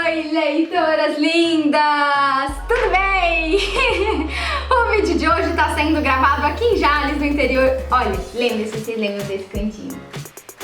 Oi, leitoras lindas! Tudo bem? O vídeo de hoje tá sendo gravado aqui em Jales, no interior. Olha, vocês lembram desse cantinho,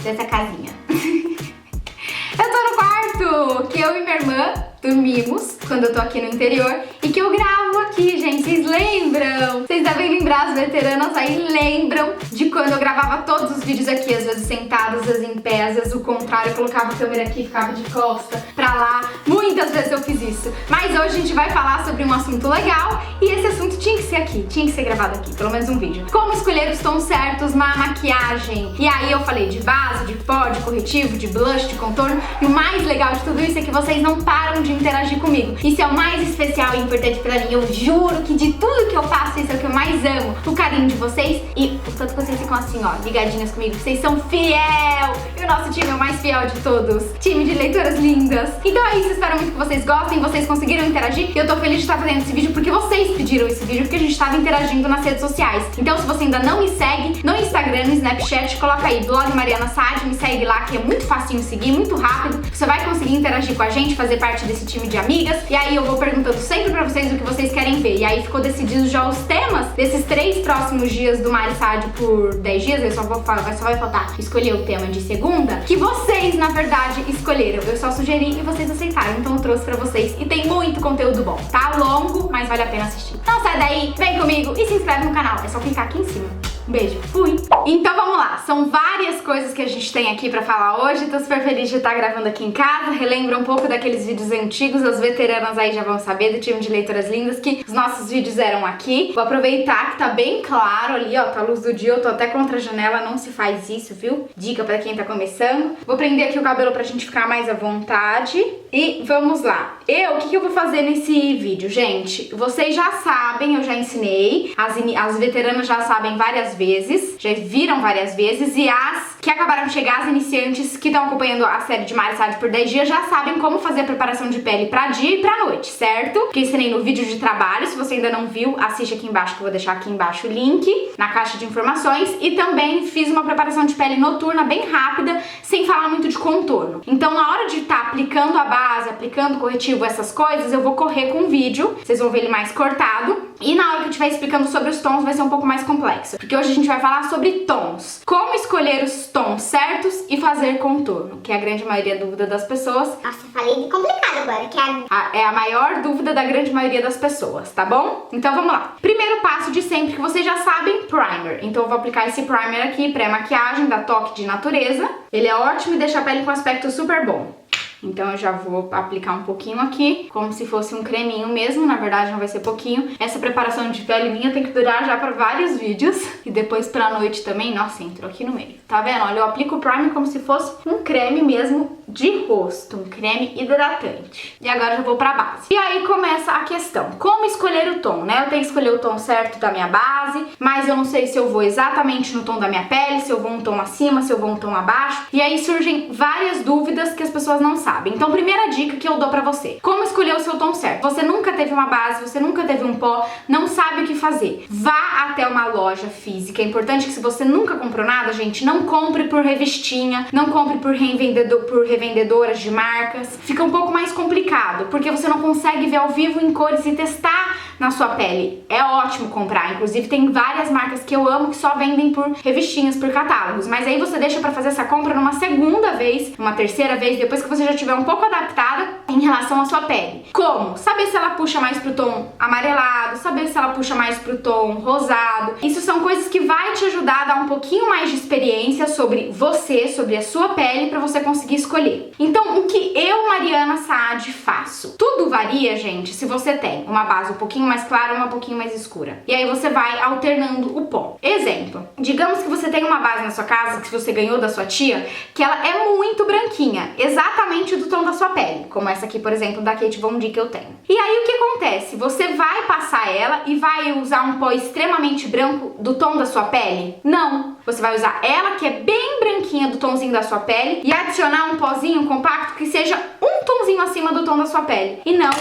dessa casinha. Eu tô no quarto que eu e minha irmã dormimos quando eu tô aqui no interior e que eu gravo aqui, gente. Vocês lembram? Vocês devem lembrar, as veteranas aí lembram de quando eu gravava todos os vídeos aqui, às vezes sentadas, às vezes em pé, às vezes o contrário, eu colocava a câmera aqui e ficava de costa pra lá. Muitas vezes eu fiz isso. Mas hoje a gente vai falar sobre um assunto legal e esse assunto tinha que ser aqui, tinha que ser gravado aqui, pelo menos um vídeo. Como escolher os tons certos na maquiagem. E aí eu falei de base, de pó, de corretivo, de blush, de contorno. E o mais legal de tudo isso é que vocês não param de interagir comigo. Isso é o mais especial e importante pra mim. Eu juro que de tudo que eu faço, isso é o que eu mais amo. O carinho de vocês e o tanto que vocês ficam assim, ó, ligadinhas comigo. Vocês são fiel! E o nosso time é o mais fiel de todos. Time de leitoras lindas. Então é isso, espero muito que vocês gostem, vocês conseguiram interagir. Eu tô feliz de estar fazendo esse vídeo porque vocês pediram esse vídeo, porque a gente tava interagindo nas redes sociais. Então se você ainda não me segue no Instagram, no Snapchat, coloca aí blog Mariana Saad, me segue lá que é muito facinho seguir, muito rápido. Você vai conseguir interagir com a gente, fazer parte desse time de amigas. E aí eu vou perguntando sempre pra vocês o que vocês querem ver. E aí ficou decidido já os temas desses 3 próximos dias do Mari Saad por 10 dias. Eu só vai faltar escolher o tema de segunda, que vocês, na verdade, escolheram. Eu só sugeri e vocês aceitaram. Então eu trouxe pra vocês. E tem muito conteúdo bom. Tá longo, mas vale a pena assistir. Não sai daí, vem comigo e se inscreve no canal. É só clicar aqui em cima. Um beijo, fui! Então vamos lá, são várias coisas que a gente tem aqui pra falar hoje. Tô super feliz de estar gravando aqui em casa. Relembra um pouco daqueles vídeos antigos, as veteranas aí já vão saber, do time de leitoras lindas, que os nossos vídeos eram aqui. Vou aproveitar que tá bem claro ali, ó, tá a luz do dia, eu tô até contra a janela, não se faz isso, viu? Dica pra quem tá começando. Vou prender aqui o cabelo pra gente ficar mais à vontade. E vamos lá. O que eu vou fazer nesse vídeo, gente? Vocês já sabem, eu já ensinei, as veteranas já sabem várias vezes, já viram várias vezes, e as que acabaram de chegar, as iniciantes que estão acompanhando a série de Mari Saad por 10 dias, já sabem como fazer a preparação de pele pra dia e pra noite, certo? Que eu ensinei no vídeo de trabalho. Se você ainda não viu, assiste aqui embaixo, que eu vou deixar aqui embaixo o link na caixa de informações. E também fiz uma preparação de pele noturna bem rápida, sem falar muito de contorno. Então na hora de estar aplicando a base, aplicando corretivo, essas coisas, eu vou correr com o vídeo, vocês vão ver ele mais cortado. E na hora que eu estiver explicando sobre os tons vai ser um pouco mais complexo, porque hoje a gente vai falar sobre tons. Como escolher os tons certos e fazer contorno, que é a grande maioria da dúvida das pessoas. Nossa, eu falei de complicado agora, que é a maior dúvida da grande maioria das pessoas, tá bom? Então vamos lá. Primeiro passo de sempre, que vocês já sabem, primer. Então eu vou aplicar esse primer aqui, pré-maquiagem, da Toque de Natureza. Ele é ótimo e deixa a pele com aspecto super bom. Então eu já vou aplicar um pouquinho aqui, como se fosse um creminho mesmo, na verdade não vai ser pouquinho. Essa preparação de pele minha tem que durar já pra vários vídeos. E depois pra noite também, nossa, entrou aqui no meio. Tá vendo? Olha, eu aplico o primer como se fosse um creme mesmo de rosto, um creme hidratante. E agora eu já vou pra base. E aí começa a questão, como escolher o tom, né? Eu tenho que escolher o tom certo da minha base, mas eu não sei se eu vou exatamente no tom da minha pele, se eu vou um tom acima, se eu vou um tom abaixo. E aí surgem várias dúvidas que as pessoas não sabem. Então, primeira dica que eu dou pra você: como escolher o seu tom certo? Você nunca teve uma base, você nunca teve um pó, não sabe o que fazer. Vá até uma loja física. É importante que, se você nunca comprou nada, gente, não compre por revistinha, não compre por revendedoras de marcas. Fica um pouco mais complicado, porque você não consegue ver ao vivo em cores e testar na sua pele. É ótimo comprar, inclusive tem várias marcas que eu amo que só vendem por revistinhas, por catálogos, mas aí você deixa pra fazer essa compra numa segunda vez, numa terceira vez, depois que você já estiver um pouco adaptada em relação à sua pele. Como? Saber se ela puxa mais pro tom amarelado, saber se ela puxa mais pro tom rosado. Isso são coisas que vai te ajudar a dar um pouquinho mais de experiência sobre você, sobre a sua pele, pra você conseguir escolher. Então, o que eu, Mariana Saad, faço? Tudo varia, gente, se você tem uma base um pouquinho mais clara ou um pouquinho mais escura. E aí você vai alternando o pó. Exemplo, digamos que você tem uma base na sua casa que você ganhou da sua tia, que ela é muito branquinha, exatamente do tom da sua pele, como essa aqui, por exemplo, da Kate Von D que eu tenho. E aí o que acontece? Você vai passar ela e vai usar um pó extremamente branco do tom da sua pele? Não! Você vai usar ela, que é bem branquinha, do tomzinho da sua pele, e adicionar um pozinho compacto que seja um tomzinho acima do tom da sua pele, e não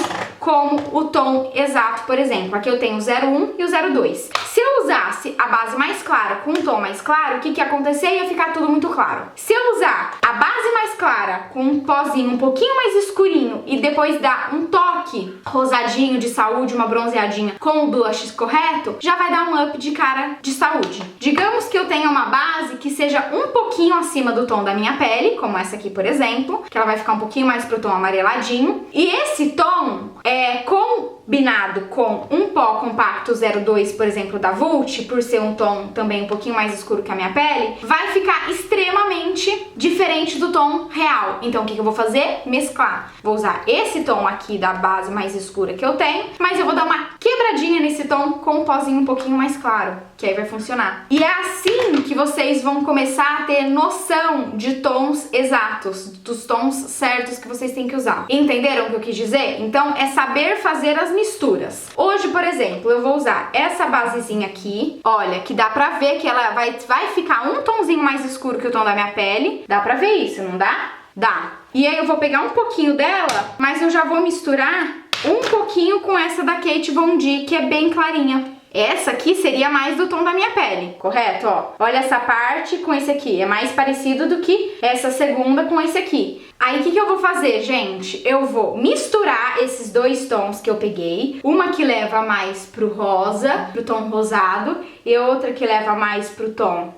como o tom exato, por exemplo. Aqui eu tenho o 01 e o 02. Se eu usasse a base mais clara com um tom mais claro, o que ia acontecer? Ia ficar tudo muito claro. Se eu usar a base mais clara com um pozinho um pouquinho mais escurinho e depois dar um toque rosadinho de saúde, uma bronzeadinha com o blush correto, já vai dar um up de cara de saúde. Digamos que eu tenha uma base que seja um pouquinho acima do tom da minha pele, como essa aqui, por exemplo, que ela vai ficar um pouquinho mais pro tom amareladinho. E esse tom combinado com um pó compacto 02, por exemplo, da Vult, por ser um tom também um pouquinho mais escuro que a minha pele, vai ficar extremamente diferente do tom real. Então o que eu vou fazer? Mesclar. Vou usar esse tom aqui da base mais escura que eu tenho, mas eu vou dar uma quebradinha nesse tom com um pozinho um pouquinho mais claro, que aí vai funcionar. E é assim que vocês vão começar a ter noção de tons exatos, dos tons certos que vocês têm que usar. Entenderam o que eu quis dizer? Então é saber fazer as misturas. Hoje, por exemplo, eu vou usar essa basezinha aqui, olha, que dá pra ver que ela vai ficar um tomzinho mais escuro que o tom da minha pele. Dá pra ver isso, não dá? Dá. E aí eu vou pegar um pouquinho dela, mas eu já vou misturar um pouquinho com essa da Kate Von D, que é bem clarinha. Essa aqui seria mais do tom da minha pele, correto? Ó, olha essa parte com esse aqui, é mais parecido do que essa segunda com esse aqui. Aí o que eu vou fazer, gente? Eu vou misturar esses dois tons que eu peguei, uma que leva mais pro rosa, pro tom rosado, e outra que leva mais pro tom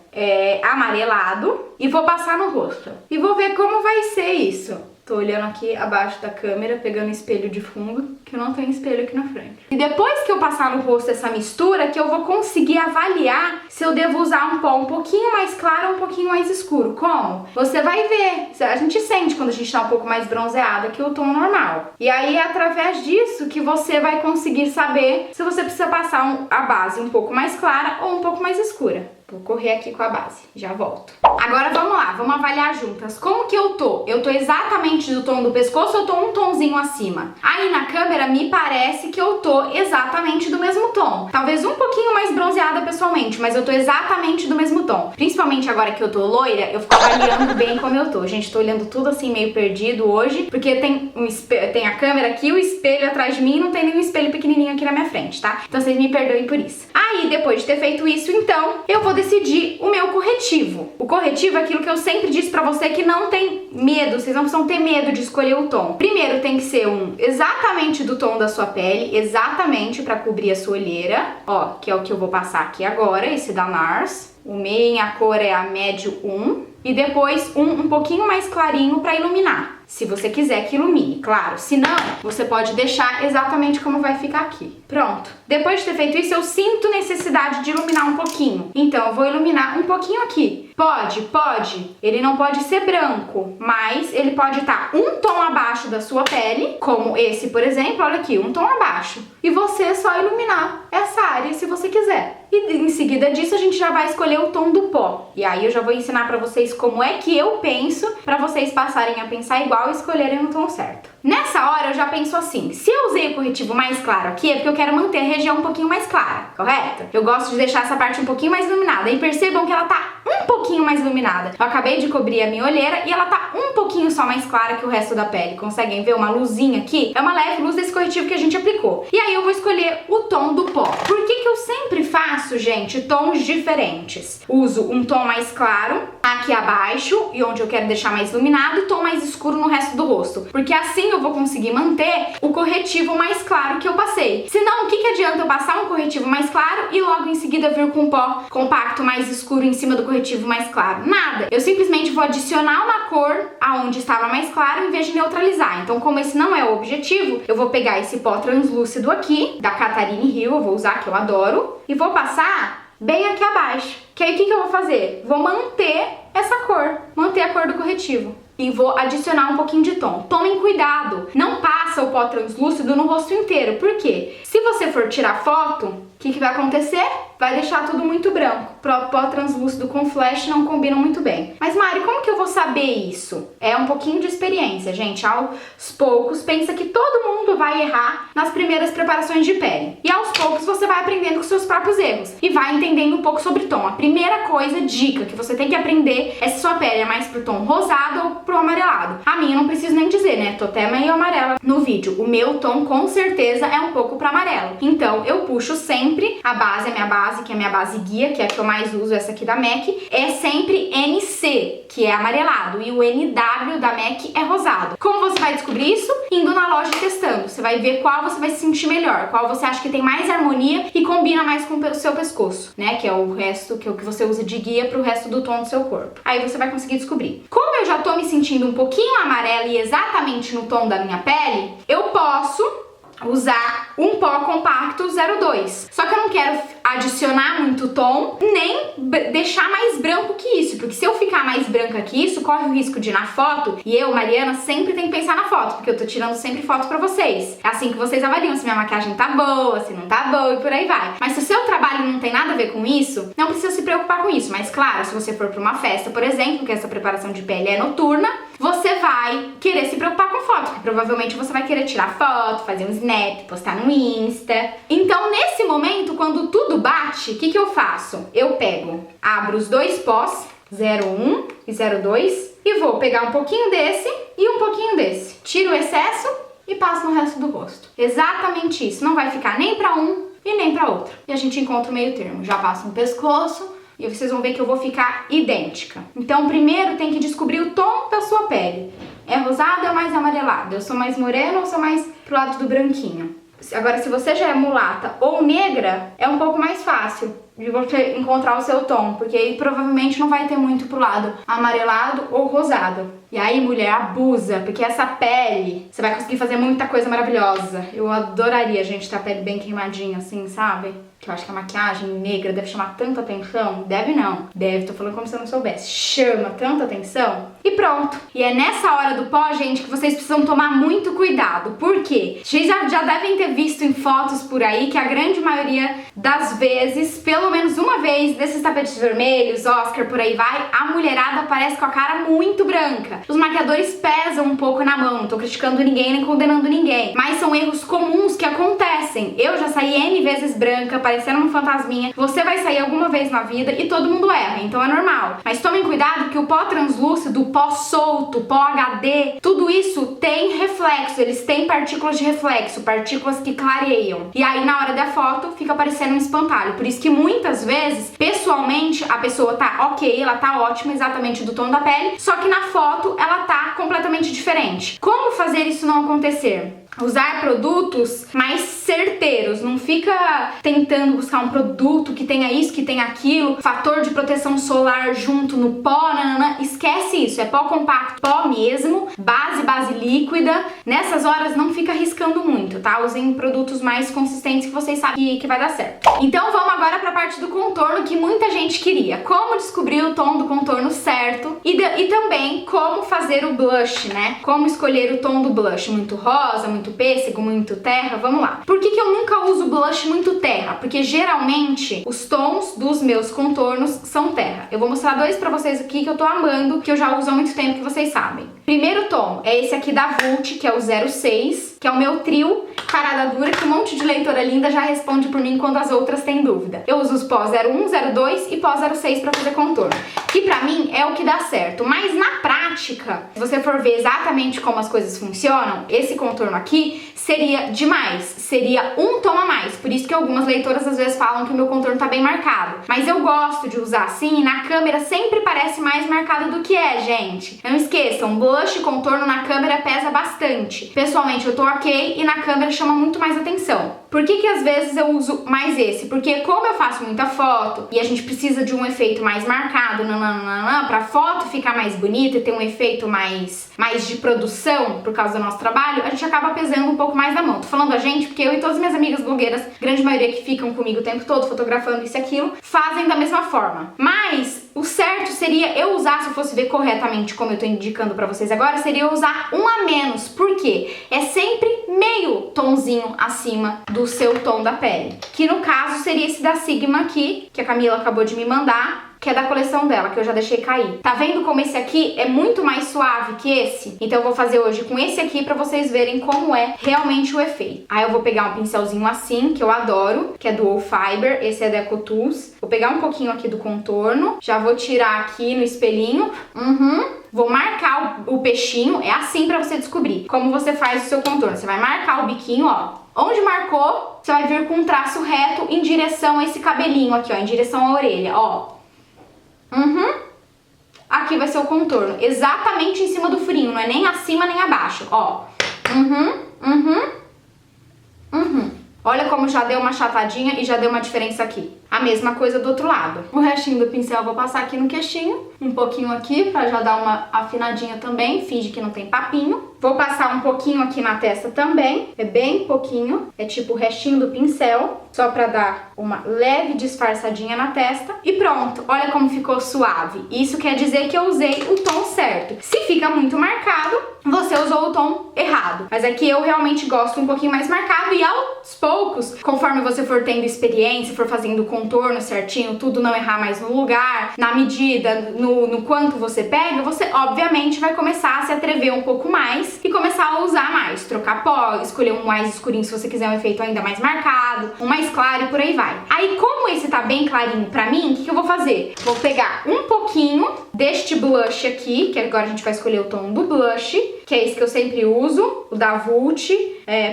amarelado, e vou passar no rosto. E vou ver como vai ser isso. Tô olhando aqui abaixo da câmera, pegando espelho de fundo, que eu não tenho espelho aqui na frente. E depois que eu passar no rosto essa mistura, que eu vou conseguir avaliar se eu devo usar um pó um pouquinho mais claro ou um pouquinho mais escuro. Como? Você vai ver. A gente sente quando a gente tá um pouco mais bronzeada que o tom normal. E aí é através disso que você vai conseguir saber se você precisa passar a base um pouco mais clara ou um pouco mais escura. Vou correr aqui com a base, já volto. Agora vamos lá, vamos avaliar juntas. Como que eu tô? Eu tô exatamente do tom do pescoço ou eu tô um tomzinho acima? Aí na câmera me parece que eu tô exatamente do mesmo tom. Talvez um pouquinho mais bronzeada pessoalmente, mas eu tô exatamente do mesmo tom. Principalmente agora que eu tô loira, eu fico avaliando bem como eu tô. Gente, tô olhando tudo assim meio perdido hoje, porque tem a câmera aqui, o espelho atrás de mim e não tem nenhum espelho pequenininho aqui na minha frente, tá? Então vocês me perdoem por isso. Aí, depois de ter feito isso, então, eu vou decidir o meu corretivo. O corretivo é aquilo que eu sempre disse pra você que não tem medo, vocês não precisam ter medo de escolher o tom. Primeiro tem que ser um exatamente do tom da sua pele, exatamente pra cobrir a sua olheira, ó, que é o que eu vou passar aqui agora, esse da NARS. O meio, a cor é a médio 1. E depois um pouquinho mais clarinho pra iluminar. Se você quiser que ilumine, claro. Se não, você pode deixar exatamente como vai ficar aqui. Pronto. Depois de ter feito isso, eu sinto necessidade de iluminar um pouquinho. Então, eu vou iluminar um pouquinho aqui. Pode, pode. Ele não pode ser branco, mas ele pode estar um tom abaixo da sua pele, como esse, por exemplo. Olha aqui, um tom abaixo. E você só iluminar essa área se você quiser. E em seguida disso, a gente já vai escolher o tom do pó. E aí eu já vou ensinar pra vocês como é que eu penso, pra vocês passarem a pensar igual e escolherem o tom certo. Nessa hora eu já penso assim, se eu usei o corretivo mais claro aqui é porque eu quero manter a região um pouquinho mais clara, correto? Eu gosto de deixar essa parte um pouquinho mais iluminada e percebam que ela tá um pouquinho mais iluminada. Eu acabei de cobrir a minha olheira e ela tá um pouquinho só mais clara que o resto da pele. Conseguem ver uma luzinha aqui? É uma leve luz desse corretivo que a gente aplicou. E aí eu vou escolher o tom do pó. Por que que eu sempre faço, gente, tons diferentes? Uso um tom mais claro aqui abaixo e onde eu quero deixar mais iluminado e tom mais escuro no resto do rosto. Porque assim eu vou conseguir manter o corretivo mais claro que eu passei. Senão, o que que adianta eu passar um corretivo mais claro e logo em seguida vir com um pó compacto mais escuro em cima do corretivo mais claro? Nada. Eu simplesmente vou adicionar uma cor aonde estava mais claro em vez de neutralizar. Então, como esse não é o objetivo, eu vou pegar esse pó translúcido aqui, da Catherine Hill, eu vou usar, que eu adoro, e vou passar bem aqui abaixo. Que aí o que que eu vou fazer? Vou manter essa cor, manter a cor do corretivo. E vou adicionar um pouquinho de tom. Tomem cuidado, não passa o pó translúcido no rosto inteiro. Por quê? Se você for tirar foto, o que que vai acontecer? Vai deixar tudo muito branco. O pó translúcido com flash não combinam muito bem. Mas Mari, como que eu vou saber isso? É um pouquinho de experiência, gente. Aos poucos, pensa que todo mundo vai errar nas primeiras preparações de pele. E aos poucos você vai aprendendo com seus próprios erros. E vai entendendo um pouco sobre tom. A primeira coisa, dica, que você tem que aprender é se sua pele é mais pro tom rosado ou pro amarelado. amarelado. A minha não preciso nem dizer, né? Tô até meio amarela no vídeo. O meu tom com certeza é um pouco para amarelo. Então eu puxo sempre a base, a minha base, que é a minha base guia, que é a que eu mais uso, essa aqui da MAC, é sempre NC, que é amarelado, e o NW da MAC é rosado. Como você vai descobrir isso? Indo na loja e testando. Você vai ver qual você vai se sentir melhor, qual você acha que tem mais harmonia e combina mais com o seu pescoço, né? Que é o resto, que é o que você usa de guia pro resto do tom do seu corpo. Aí você vai conseguir descobrir. Como eu já tô me sentindo um pouquinho amarela e exatamente no tom da minha pele, eu posso usar um pó compacto 02. Só que eu não quero adicionar muito tom, nem deixar mais branco que isso, porque se eu ficar mais branca que isso, corre o risco de na foto, e eu, Mariana, sempre tenho que pensar na foto, porque eu tô tirando sempre foto pra vocês. É assim que vocês avaliam se minha maquiagem tá boa, se não tá boa e por aí vai. Mas se o seu trabalho não tem nada a ver com isso, não precisa se preocupar com isso. Mas claro, se você for pra uma festa, por exemplo, que essa preparação de pele é noturna, você vai querer se preocupar com foto, porque provavelmente você vai querer tirar foto, fazer um snap, postar no Insta. Então, nesse momento, quando tudo bate, o que eu faço? Eu pego, abro os dois pós, 01 e 02, e vou pegar um pouquinho desse e um pouquinho desse. Tiro o excesso e passo no resto do rosto. Exatamente isso. Não vai ficar nem pra um e nem pra outro. E a gente encontra o meio termo. Já passo no pescoço e vocês vão ver que eu vou ficar idêntica. Então, primeiro tem que descobrir o tom da sua pele. É rosado ou mais amarelado? Eu sou mais morena ou sou mais pro lado do branquinho? Agora, se você já é mulata ou negra, é um pouco mais fácil de você encontrar o seu tom, porque aí provavelmente não vai ter muito pro lado amarelado ou rosado. E aí, mulher, abusa, porque essa pele, você vai conseguir fazer muita coisa maravilhosa. Eu adoraria, gente, ter a pele bem queimadinha, assim, sabe? Que eu acho que a maquiagem negra deve chamar tanta atenção. Deve não. Deve, tô falando como se eu não soubesse. Chama tanta atenção. E pronto. E é nessa hora do pó, gente, que vocês precisam tomar muito cuidado. Por quê? Vocês já devem ter visto em fotos por aí que a grande maioria das vezes, pelo menos uma vez, desses tapetes vermelhos, Oscar, por aí vai, a mulherada aparece com a cara muito branca. Os maquiadores pesam um pouco na mão. Não tô criticando ninguém nem condenando ninguém. Mas são erros comuns que acontecem. Eu já saí N vezes branca, parecendo uma fantasminha. Você vai sair alguma vez na vida e todo mundo erra, então é normal. Mas tomem cuidado que o pó translúcido, o pó solto, pó HD, tudo isso tem reflexo, eles têm partículas de reflexo, partículas que clareiam. E aí na hora da foto fica parecendo um espantalho. Por isso que muitas vezes, pessoalmente, a pessoa tá ok, ela tá ótima, exatamente do tom da pele, só que na foto ela tá completamente diferente. Como fazer isso não acontecer? Usar produtos mais certeiros, não fica tentando buscar um produto que tenha isso, que tenha aquilo, fator de proteção solar junto no pó, nanana. Esquece isso, é pó compacto, pó mesmo, base líquida. Nessas horas não fica arriscando muito, tá? Usem produtos mais consistentes que vocês sabem que vai dar certo. Então vamos agora pra parte do contorno que muita gente queria. Como descobrir o tom do contorno certo e também como fazer o blush, né? Como escolher o tom do blush, muito rosa, muito pêssego, muito terra, vamos lá. Por que eu nunca uso blush muito terra? Porque geralmente os tons dos meus contornos são terra. Eu vou mostrar dois pra vocês aqui que eu tô amando, que eu já uso há muito tempo, que vocês sabem. Primeiro tom é esse aqui da Vult, que é o 06, que é o meu trio parada dura, que um monte de leitora linda já responde por mim quando as outras têm dúvida. Eu uso os pó 01, 02 e pó 06 pra fazer contorno, que pra mim é o que dá certo. Mas na prática, se você for ver exatamente como as coisas funcionam, esse contorno aqui seria demais, seria um tom a mais. Por isso que algumas leitoras às vezes falam que o meu contorno tá bem marcado. Mas eu gosto de usar assim, e na câmera sempre parece mais marcado do que é, gente. Não esqueçam, blush e contorno na câmera pesa bastante. Pessoalmente eu tô ok e na câmera chama muito mais atenção. Por que às vezes eu uso mais esse? Porque como eu faço muita foto e a gente precisa de um efeito mais marcado, pra foto ficar mais bonita e ter um efeito mais de produção por causa do nosso trabalho, a gente acaba pesando um pouco mais na mão. Tô falando a gente porque eu e todas as minhas amigas blogueiras, grande maioria que ficam comigo o tempo todo fotografando isso e aquilo, fazem da mesma forma. Mas o certo seria eu usar, se eu fosse ver corretamente como eu tô indicando pra vocês agora, seria eu usar um a menos. Por quê? É sempre meio tonzinho acima do seu tom da pele. Que no caso seria esse da Sigma aqui, que a Camila acabou de me mandar. que é da coleção dela, que eu já deixei cair. Tá vendo como esse aqui é muito mais suave que esse? Então eu vou fazer hoje com esse aqui pra vocês verem como é realmente o efeito. Aí eu vou pegar um pincelzinho assim, que eu adoro, que é Dual Fiber, esse é da EcoTools. Vou pegar um pouquinho aqui do contorno, já vou tirar aqui no espelhinho. Vou marcar o peixinho, é assim pra você descobrir como você faz o seu contorno. Você vai marcar o biquinho, ó. Onde marcou, você vai vir com um traço reto em direção a esse cabelinho aqui, ó, em direção à orelha, ó. Aqui vai ser o contorno, exatamente em cima do furinho, não é nem acima nem abaixo, ó. Olha como já deu uma chatadinha e já deu uma diferença aqui. A mesma coisa do outro lado. O restinho do pincel eu vou passar aqui no queixinho, um pouquinho aqui pra já dar uma afinadinha também, finge que não tem papinho. Vou passar um pouquinho aqui na testa também, é bem pouquinho, é tipo o restinho do pincel, só pra dar uma leve disfarçadinha na testa. E pronto, olha como ficou suave. Isso quer dizer que eu usei o tom certo. Se fica muito marcado, você usou o tom errado. Mas aqui eu realmente gosto um pouquinho mais marcado e aos poucos, conforme você for tendo experiência, for fazendo o contorno certinho, tudo não errar mais no lugar, na medida, no quanto você pega, você obviamente vai começar a se atrever um pouco mais e começar a usar mais, trocar pó, escolher um mais escurinho se você quiser um efeito ainda mais marcado, um mais claro e por aí vai. Aí como esse tá bem clarinho pra mim, o que eu vou fazer? Vou pegar um pouquinho deste blush aqui, que agora a gente vai escolher o tom do blush, que é esse que eu sempre uso, o da Vult,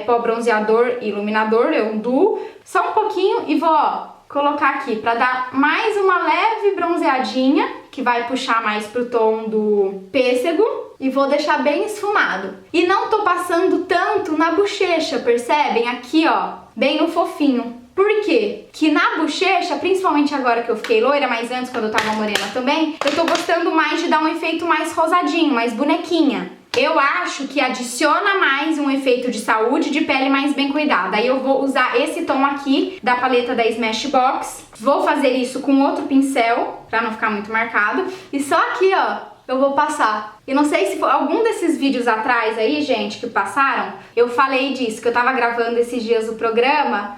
pó bronzeador e iluminador, é um duo, só um pouquinho e vou, ó, colocar aqui pra dar mais uma leve bronzeadinha, que vai puxar mais pro tom do pêssego, e vou deixar bem esfumado. E não tô passando tanto na bochecha, percebem? Aqui, ó, bem no fofinho. Por quê? Que na bochecha, principalmente agora que eu fiquei loira, mas antes quando eu tava morena também, eu tô gostando mais de dar um efeito mais rosadinho, mais bonequinha. Eu acho que adiciona mais um efeito de saúde, de pele mais bem cuidada. Aí eu vou usar esse tom aqui da paleta da Smashbox. Vou fazer isso com outro pincel, pra não ficar muito marcado. E só aqui, ó, eu vou passar. E não sei se foi algum desses vídeos atrás aí, gente, que passaram, eu falei disso, que eu tava gravando esses dias um programa,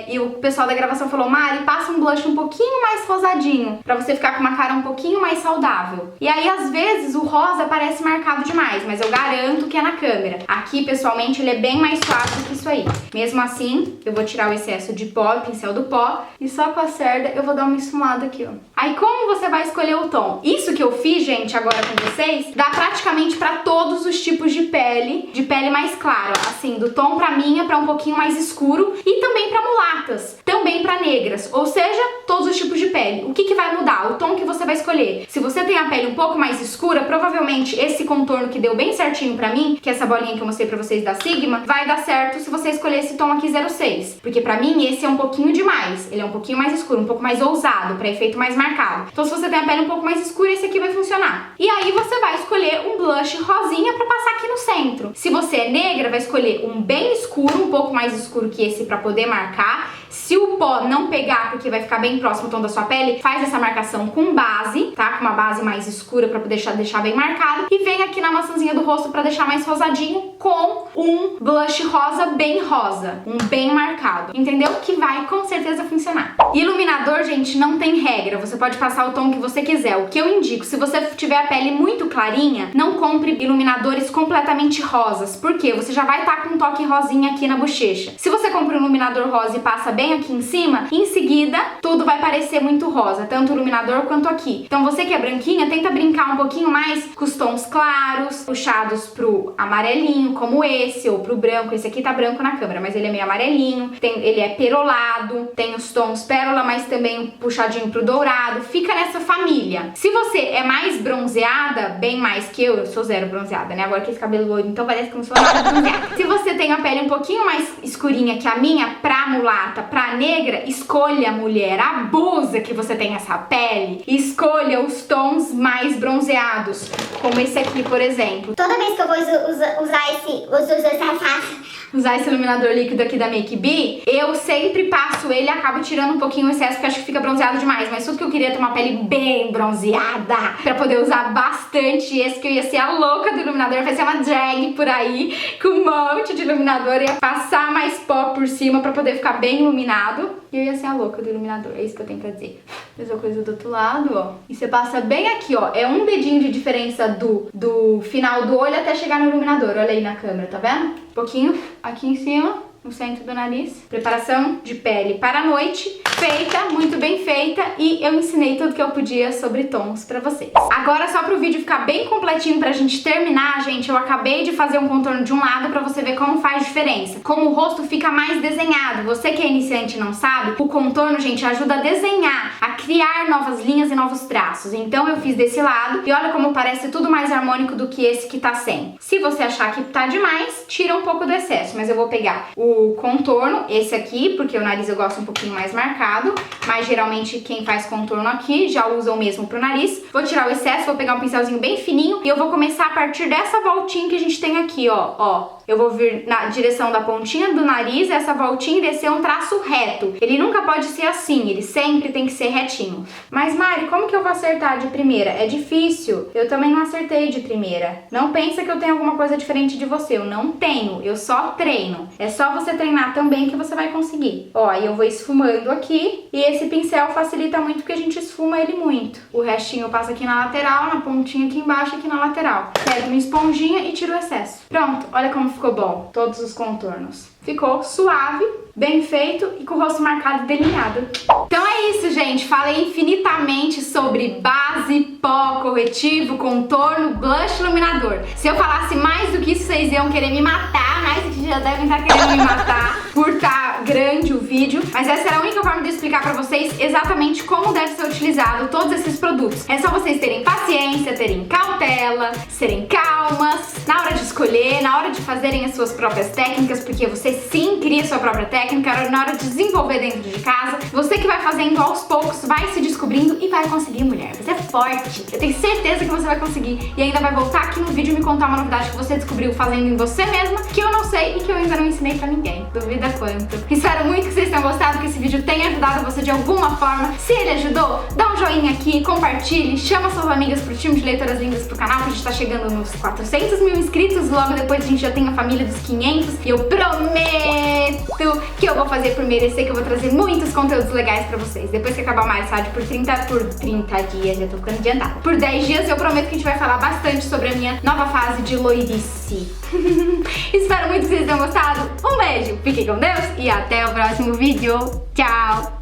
e o pessoal da gravação falou: Mari, passa um blush um pouquinho mais rosadinho, pra você ficar com uma cara um pouquinho mais saudável. E aí, às vezes, o rosa parece marcado demais, mas eu garanto que é na câmera. Aqui, pessoalmente, ele é bem mais suave do que isso aí. Mesmo assim, eu vou tirar o excesso de pó, pincel do pó, e só com a cerda eu vou dar uma esfumada aqui, ó. Aí, como você vai escolher o tom? Isso que eu fiz, gente, agora com vocês, dá praticamente pra todos os tipos de pele mais clara, assim, do tom pra minha pra um pouquinho mais escuro, e também pra mulatas, também pra negras, ou seja, todos os tipos de pele. O que que vai mudar? O tom que você vai escolher. Se você tem a pele um pouco mais escura, provavelmente esse contorno que deu bem certinho pra mim, que é essa bolinha que eu mostrei pra vocês da Sigma, vai dar certo se você escolher esse tom aqui 06, porque pra mim esse é um pouquinho demais, ele é um pouquinho mais escuro, um pouco mais ousado, pra efeito mais marcado. Então se você tem a pele um pouco mais escura, esse aqui vai funcionar. E aí você vai escolher um blush rosinha pra passar aqui no centro. Se você é negra, vai escolher um bem escuro, um pouco mais escuro que esse pra poder marcar. Se o pó não pegar, porque vai ficar bem próximo ao tom da sua pele, faz essa marcação com base, tá? Com uma base mais escura pra poder deixar bem marcado. E vem aqui na maçãzinha do rosto pra deixar mais rosadinho com um blush rosa bem rosa, um bem marcado. Entendeu? Que vai com certeza funcionar. Iluminador, gente, não tem regra. Você pode passar o tom que você quiser. O que eu indico, se você tiver a pele muito clarinha, não compre iluminadores completamente rosas. Por quê? Você já vai estar com um toque rosinha aqui na bochecha. Se você compra um iluminador rosa e passa bem aqui em cima, em seguida, tudo vai parecer muito rosa, tanto o iluminador quanto aqui. Então você que é branquinha, tenta brincar um pouquinho mais com os tons claros, puxados pro amarelinho, como esse, ou pro branco. Esse aqui tá branco na câmera, mas ele é meio amarelinho, ele é perolado, tem os tons pérola, mas também puxadinho pro dourado. Fica nessa família. Se você é mais bronzeada, bem mais que eu sou zero bronzeada, né? Agora que esse cabelo loiro, então parece que eu não sou nada bronzeada. Se você tem a pele um pouquinho mais escurinha que a minha, pra mulata, pra negra, escolha, mulher, abusa que você tem essa pele, escolha os tons mais bronzeados, como esse aqui, por exemplo. Toda vez que eu vou usar esse iluminador líquido aqui da Make Be, eu sempre passo ele e acabo tirando um pouquinho o excesso, porque acho que fica bronzeado demais, mas tudo que eu queria é ter uma pele bem bronzeada, pra poder usar bastante esse, que eu ia ser a louca do iluminador, vai ser uma drag por aí, com um monte de iluminador, ia passar mais pó por cima pra poder ficar bem iluminado. iluminado e eu ia ser a louca do iluminador, é isso que eu tenho pra dizer. Mesma coisa do outro lado, ó. E você passa bem aqui, ó. É um dedinho de diferença do final do olho até chegar no iluminador. Olha aí na câmera, tá vendo? Um pouquinho aqui em cima, no centro do nariz. Preparação de pele para a noite, feita, muito bem feita, e eu ensinei tudo que eu podia sobre tons pra vocês. Agora, só pro vídeo ficar bem completinho pra gente terminar, gente, eu acabei de fazer um contorno de um lado pra você ver como faz diferença. Como o rosto fica mais desenhado. Você que é iniciante e não sabe, o contorno, gente, ajuda a desenhar, a criar novas linhas e novos traços. Então eu fiz desse lado, e olha como parece tudo mais harmônico do que esse que tá sem. Se você achar que tá demais, tira um pouco do excesso, mas eu vou pegar o contorno, esse aqui, porque o nariz eu gosto um pouquinho mais marcado, mas geralmente quem faz contorno aqui já usa o mesmo pro nariz. Vou tirar o excesso, vou pegar um pincelzinho bem fininho e eu vou começar a partir dessa voltinha que a gente tem aqui, ó. Eu vou vir na direção da pontinha do nariz, essa voltinha, e descer um traço reto. Ele nunca pode ser assim, ele sempre tem que ser retinho. Mas Mari, como que eu vou acertar de primeira? É difícil. Eu também não acertei de primeira. Não pensa que eu tenho alguma coisa diferente de você. Eu não tenho, eu só treino. É só você treinar também que você vai conseguir. Ó, aí eu vou esfumando aqui, e esse pincel facilita muito porque a gente esfuma ele muito. O restinho eu passo aqui na lateral, na pontinha aqui embaixo, aqui na lateral. Pego uma esponjinha e tiro o excesso. Pronto, olha como ficou bom, todos os contornos. Ficou suave, bem feito e com o rosto marcado e delineado. Então é isso, gente. Falei infinitamente sobre base, pó, corretivo, contorno, blush, iluminador. Se eu falasse mais do que isso, vocês iam querer me matar, mas vocês já devem estar querendo me matar por estar grande o vídeo. Mas essa era a única forma de eu explicar pra vocês exatamente como deve ser utilizado todos esses produtos. É só vocês terem paciência, terem cautela, serem calmas na hora de escolher, na hora de fazerem as suas próprias técnicas, porque você sim cria sua própria técnica na hora de desenvolver dentro de casa. Você que vai fazendo aos poucos, vai se descobrindo e vai conseguir, mulher. Você é forte. Eu tenho certeza que você vai conseguir. E ainda vai voltar aqui no vídeo e me contar uma novidade que você descobriu fazendo em você mesma, que eu não sei e que eu ainda não ensinei pra ninguém. Duvida quanto. Espero muito que vocês tenham gostado, que esse vídeo tenha ajudado você de alguma forma. Se ele ajudou, dá um joinha aqui, compartilhe, chama suas amigas pro time de leitoras lindas pro canal, que a gente tá chegando nos 400 mil inscritos. Logo depois a gente já tem a família dos 500. E eu prometo que eu vou fazer por merecer, que eu vou trazer muitos conteúdos legais pra vocês. Depois que acabar o Maissad por 30 dias, já tô ficando adiantada. Por 10 dias eu prometo que a gente vai falar bastante sobre a minha nova fase de loirice. Espero muito que vocês tenham gostado. Um beijo, fiquem com Deus e até o próximo vídeo. Tchau!